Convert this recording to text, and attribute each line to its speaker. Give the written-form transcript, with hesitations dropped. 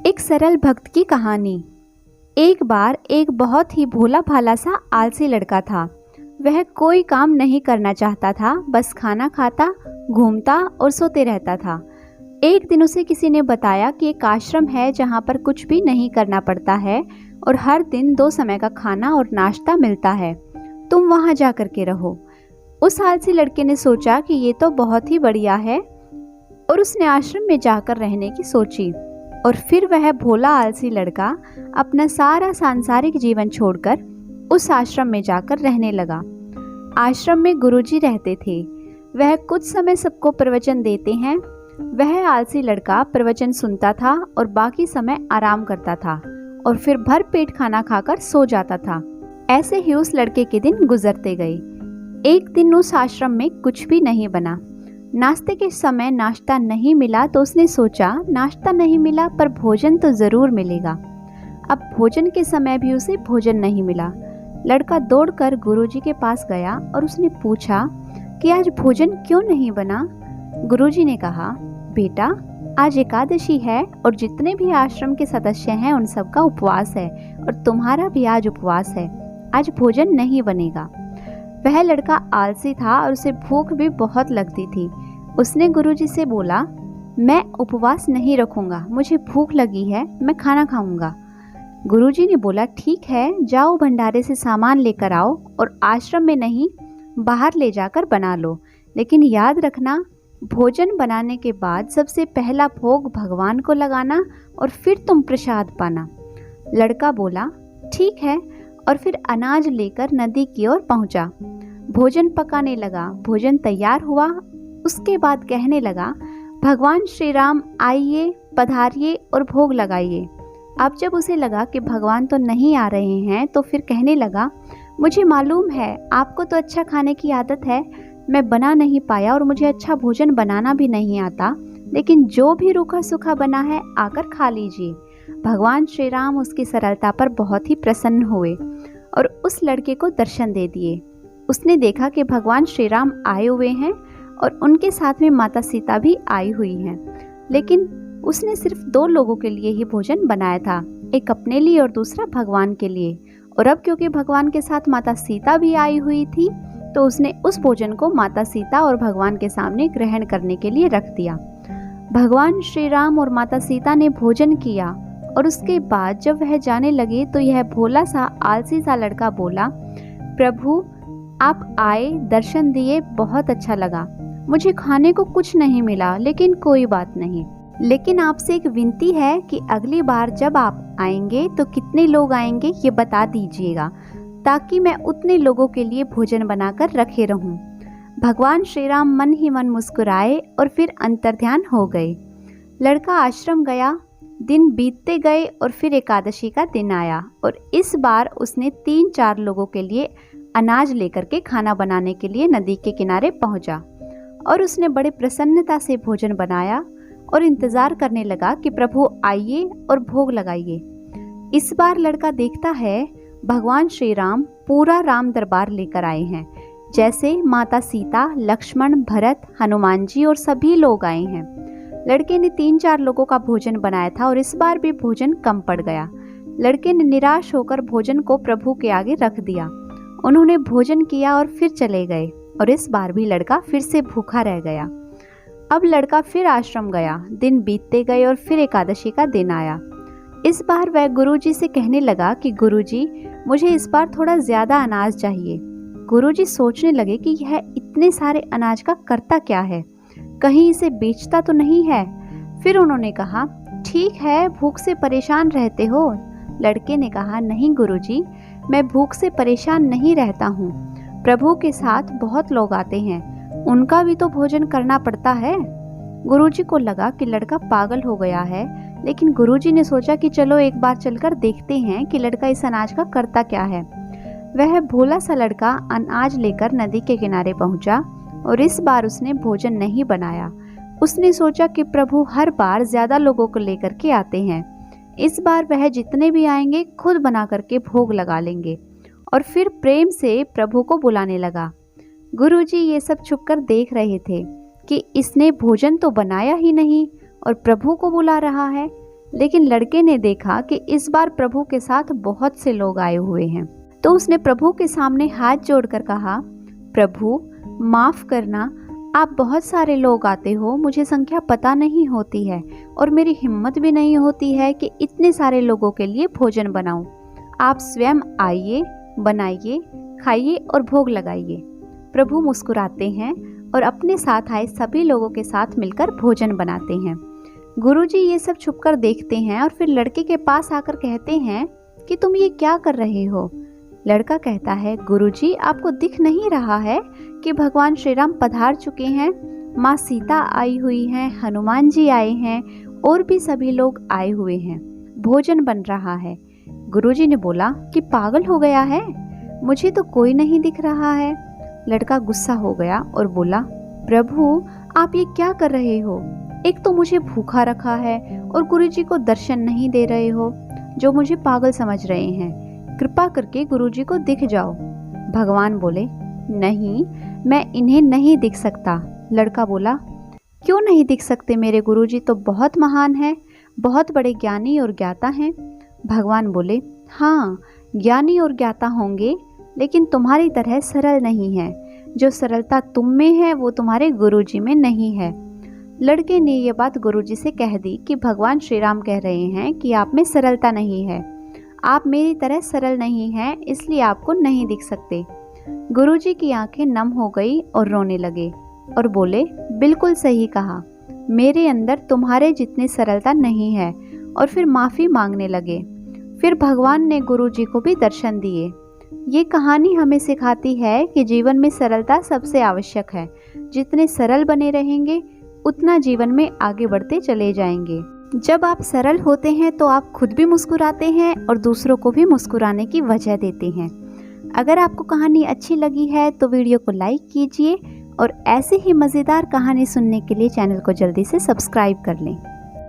Speaker 1: एक सरल भक्त की कहानी। एक बार एक बहुत ही भोला भाला सा आलसी लड़का था। वह कोई काम नहीं करना चाहता था, बस खाना खाता, घूमता और सोते रहता था। एक दिन उसे किसी ने बताया कि एक आश्रम है जहाँ पर कुछ भी नहीं करना पड़ता है और हर दिन 2 समय का खाना और नाश्ता मिलता है। तुम वहाँ जा कर के रहो। उस आलसी लड़के ने सोचा कि ये तो बहुत ही बढ़िया है और उसने आश्रम में जाकर रहने की सोची। और फिर वह भोला आलसी लड़का अपना सारा सांसारिक जीवन छोड़कर उस आश्रम में जाकर रहने लगा। आश्रम में गुरुजी रहते थे। वह कुछ समय सबको प्रवचन देते हैं। वह आलसी लड़का प्रवचन सुनता था और बाकी समय आराम करता था और फिर भर पेट खाना खाकर सो जाता था। ऐसे ही उस लड़के के दिन गुजरते गए। एक दिन उस आश्रम में कुछ भी नहीं बना। नाश्ते के समय नाश्ता नहीं मिला तो उसने सोचा नाश्ता नहीं मिला पर भोजन तो ज़रूर मिलेगा। अब भोजन के समय भी उसे भोजन नहीं मिला। लड़का दौड़कर गुरुजी के पास गया और उसने पूछा कि आज भोजन क्यों नहीं बना। गुरुजी ने कहा, बेटा आज एकादशी है और जितने भी आश्रम के सदस्य हैं उन सबका उपवास है और तुम्हारा भी आज उपवास है। आज भोजन नहीं बनेगा। वह लड़का आलसी था और उसे भूख भी बहुत लगती थी। उसने गुरुजी से बोला, मैं उपवास नहीं रखूंगा, मुझे भूख लगी है, मैं खाना खाऊंगा। गुरुजी ने बोला, ठीक है, जाओ भंडारे से सामान लेकर आओ और आश्रम में नहीं बाहर ले जाकर बना लो, लेकिन याद रखना भोजन बनाने के बाद सबसे पहला भोग भगवान को लगाना और फिर तुम प्रसाद पाना। लड़का बोला, ठीक है, और फिर अनाज लेकर नदी की ओर पहुंचा। भोजन पकाने लगा। भोजन तैयार हुआ। उसके बाद कहने लगा, भगवान श्री राम आइए, पधारिए और भोग लगाइए। अब जब उसे लगा कि भगवान तो नहीं आ रहे हैं तो फिर कहने लगा, मुझे मालूम है आपको तो अच्छा खाने की आदत है, मैं बना नहीं पाया और मुझे अच्छा भोजन बनाना भी नहीं आता, लेकिन जो भी रूखा सूखा बना है आकर खा लीजिए। भगवान श्री राम उसकी सरलता पर बहुत ही प्रसन्न हुए और उस लड़के को दर्शन दे दिए। उसने देखा कि भगवान श्री राम आए हुए हैं और उनके साथ में माता सीता भी आई हुई हैं, लेकिन उसने सिर्फ 2 लोगों के लिए ही भोजन बनाया था, एक अपने लिए और दूसरा भगवान के लिए। और अब क्योंकि भगवान के साथ माता सीता भी आई हुई थी तो उसने उस भोजन को माता सीता और भगवान के सामने ग्रहण करने के लिए रख दिया। भगवान श्री राम और माता सीता ने भोजन किया और उसके बाद जब वह जाने लगे तो यह भोला सा आलसी सा लड़का बोला, प्रभु आप आए, दर्शन दिए, बहुत अच्छा लगा। मुझे खाने को कुछ नहीं मिला, लेकिन कोई बात नहीं। लेकिन आपसे एक विनती है कि अगली बार जब आप आएंगे तो कितने लोग आएंगे ये बता दीजिएगा, ताकि मैं उतने लोगों के लिए भोजन बनाकर रखे रहूं। भगवान श्री राम मन ही मन मुस्कुराए और फिर अंतर्ध्यान हो गए। लड़का आश्रम गया। दिन बीतते गए और फिर एकादशी का दिन आया और इस बार उसने 3-4 लोगों के लिए अनाज लेकर के खाना बनाने के लिए नदी के किनारे पहुंचा और उसने बड़े प्रसन्नता से भोजन बनाया और इंतज़ार करने लगा कि प्रभु आइए और भोग लगाइए। इस बार लड़का देखता है भगवान श्री राम पूरा राम दरबार लेकर आए हैं, जैसे माता सीता, लक्ष्मण, भरत, हनुमान जी और सभी लोग आए हैं। लड़के ने 3-4 लोगों का भोजन बनाया था और इस बार भी भोजन कम पड़ गया। लड़के ने निराश होकर भोजन को प्रभु के आगे रख दिया। उन्होंने भोजन किया और फिर चले गए और इस बार भी लड़का फिर से भूखा रह गया। अब लड़का फिर आश्रम गया। दिन बीतते गए और फिर एकादशी का दिन आया। इस बार वह गुरुजी से कहने लगा कि गुरुजी मुझे इस बार थोड़ा ज़्यादा अनाज चाहिए। गुरुजी सोचने लगे कि यह इतने सारे अनाज का करता क्या है, कहीं इसे बेचता तो नहीं है। फिर उन्होंने कहा, ठीक है, भूख से परेशान रहते हो। लड़के ने कहा, नहीं गुरुजी, मैं भूख से परेशान नहीं रहता हूँ। प्रभु के साथ बहुत लोग आते हैं, उनका भी तो भोजन करना पड़ता है। गुरुजी को लगा कि लड़का पागल हो गया है, लेकिन गुरुजी ने सोचा कि चलो एक बार चलकर देखते हैं कि लड़का इस अनाज का करता क्या है। वह भोला सा लड़का अनाज लेकर नदी के किनारे पहुंचा और इस बार उसने भोजन नहीं बनाया। उसने सोचा कि प्रभु हर बार ज़्यादा लोगों को लेकर के आते हैं, इस बार वह जितने भी आएंगे खुद बना करके भोग लगा लेंगे। और फिर प्रेम से प्रभु को बुलाने लगा। गुरुजी ये सब छुपकर देख रहे थे कि इसने भोजन तो बनाया ही नहीं और प्रभु को बुला रहा है। लेकिन लड़के ने देखा कि इस बार प्रभु के साथ बहुत से लोग आए हुए हैं, तो उसने प्रभु के सामने हाथ जोड़कर कहा, प्रभु माफ़ करना, आप बहुत सारे लोग आते हो, मुझे संख्या पता नहीं होती है और मेरी हिम्मत भी नहीं होती है कि इतने सारे लोगों के लिए भोजन बनाऊं। आप स्वयं आइए, बनाइए, खाइए और भोग लगाइए। प्रभु मुस्कुराते हैं और अपने साथ आए सभी लोगों के साथ मिलकर भोजन बनाते हैं। गुरुजी ये सब छुपकर देखते हैं और फिर लड़के के पास आकर कहते हैं कि तुम ये क्या कर रहे हो। लड़का कहता है, गुरुजी आपको दिख नहीं रहा है कि भगवान श्री राम पधार चुके हैं, माँ सीता आई हुई हैं, हनुमान जी आए हैं और भी सभी लोग आए हुए हैं, भोजन बन रहा है। गुरुजी ने बोला कि पागल हो गया है, मुझे तो कोई नहीं दिख रहा है। लड़का गुस्सा हो गया और बोला, प्रभु आप ये क्या कर रहे हो, एक तो मुझे भूखा रखा है और गुरुजी को दर्शन नहीं दे रहे हो, जो मुझे पागल समझ रहे हैं, कृपा करके गुरुजी को दिख जाओ। भगवान बोले, नहीं, मैं इन्हें नहीं दिख सकता। लड़का बोला, क्यों नहीं दिख सकते, मेरे गुरुजी तो बहुत महान हैं, बहुत बड़े ज्ञानी और ज्ञाता हैं। भगवान बोले, हाँ ज्ञानी और ज्ञाता होंगे, लेकिन तुम्हारी तरह सरल नहीं है। जो सरलता तुम में है वो तुम्हारे गुरुजी में नहीं है। लड़के ने ये बात गुरुजी से कह दी कि भगवान श्री राम कह रहे हैं कि आप में सरलता नहीं है, आप मेरी तरह सरल नहीं हैं, इसलिए आपको नहीं दिख सकते। गुरुजी की आंखें नम हो गई और रोने लगे और बोले, बिल्कुल सही कहा, मेरे अंदर तुम्हारे जितनी सरलता नहीं है, और फिर माफ़ी मांगने लगे। फिर भगवान ने गुरुजी को भी दर्शन दिए। ये कहानी हमें सिखाती है कि जीवन में सरलता सबसे आवश्यक है। जितने सरल बने रहेंगे उतना जीवन में आगे बढ़ते चले जाएंगे। जब आप सरल होते हैं तो आप खुद भी मुस्कुराते हैं और दूसरों को भी मुस्कुराने की वजह देते हैं। अगर आपको कहानी अच्छी लगी है तो वीडियो को लाइक कीजिए और ऐसे ही मज़ेदार कहानी सुनने के लिए चैनल को जल्दी से सब्सक्राइब कर लें।